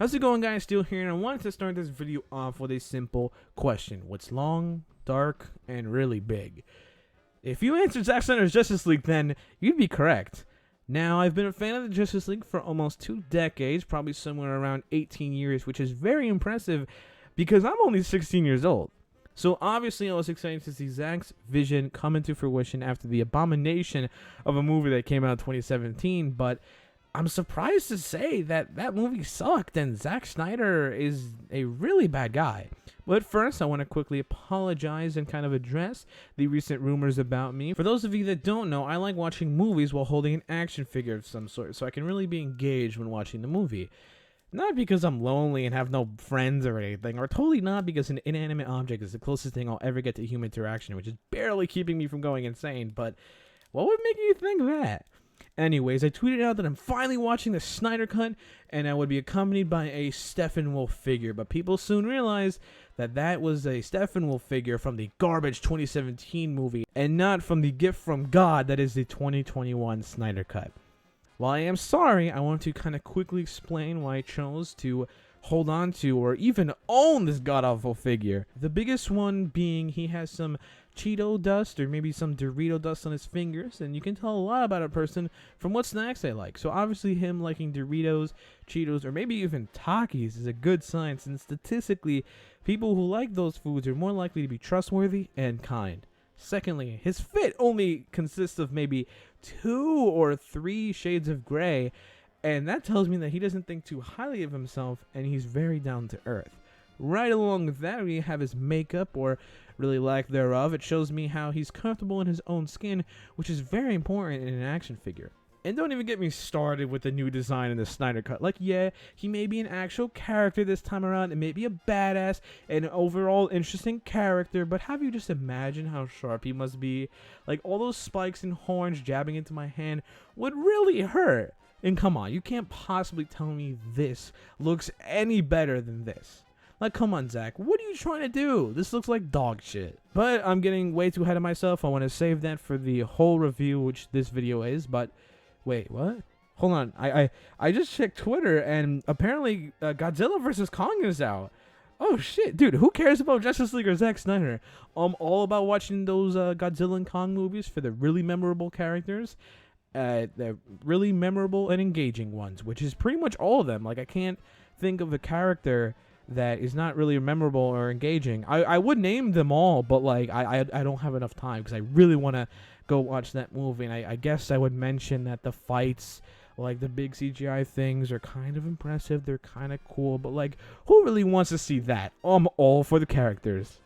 How's it going, guys? Still here, and I wanted to start this video off with a simple question. What's long, dark, and really big? If you answered Zack Snyder's Justice League, then you'd be correct. Now, I've been a fan of the Justice League for almost 2 decades, probably somewhere around 18 years, which is very impressive because I'm only 16 years old. So obviously I was excited to see Zack's vision come into fruition after the abomination of a movie that came out in 2017, but I'm surprised to say that that movie sucked and Zack Snyder is a really bad guy. But first, I want to quickly apologize and kind of address the recent rumors about me. For those of you that don't know, I like watching movies while holding an action figure of some sort, so I can really be engaged when watching the movie. Not because I'm lonely and have no friends or anything, or totally not because an inanimate object is the closest thing I'll ever get to human interaction, which is barely keeping me from going insane, but what would make you think that? Anyways, I tweeted out that I'm finally watching the Snyder Cut, and I would be accompanied by a Steppenwolf figure, but people soon realized that that was a Steppenwolf figure from the garbage 2017 movie, and not from the gift from God that is the 2021 Snyder Cut. While I am sorry, I want to kind of quickly explain why I chose to hold on to or even own this god-awful figure. The biggest one being he has some Cheeto dust or maybe some Dorito dust on his fingers, and you can tell a lot about a person from what snacks they like. So obviously him liking Doritos, Cheetos, or maybe even Takis is a good sign, since statistically people who like those foods are more likely to be trustworthy and kind. Secondly, his fit only consists of maybe 2 or 3 shades of gray, and that tells me that he doesn't think too highly of himself and he's very down to earth. Right along with that, we have his makeup, or really lack thereof. It shows me how he's comfortable in his own skin, which is very important in an action figure. And don't even get me started with the new design in the Snyder Cut. Like, yeah, he may be an actual character this time around, and may be a badass and an overall interesting character, but have you just imagined how sharp he must be? Like, all those spikes and horns jabbing into my hand would really hurt. And come on, you can't possibly tell me this looks any better than this. Like, come on, Zack, what are you trying to do? This looks like dog shit. But I'm getting way too ahead of myself. I want to save that for the whole review, which this video is. But wait, what? Hold on. I just checked Twitter, and apparently Godzilla vs. Kong is out. Oh shit, dude, who cares about Justice League or Zack Snyder? I'm all about watching those Godzilla and Kong movies for the really memorable characters. The really memorable and engaging ones, which is pretty much all of them. Like, I can't think of a character that is not really memorable or engaging. I would name them all, but like I don't have enough time because I really want to go watch that movie. And I guess I would mention that the fights, like the big CGI things, are kind of impressive. They're kind of cool, but like, who really wants to see that? I'm all for the characters.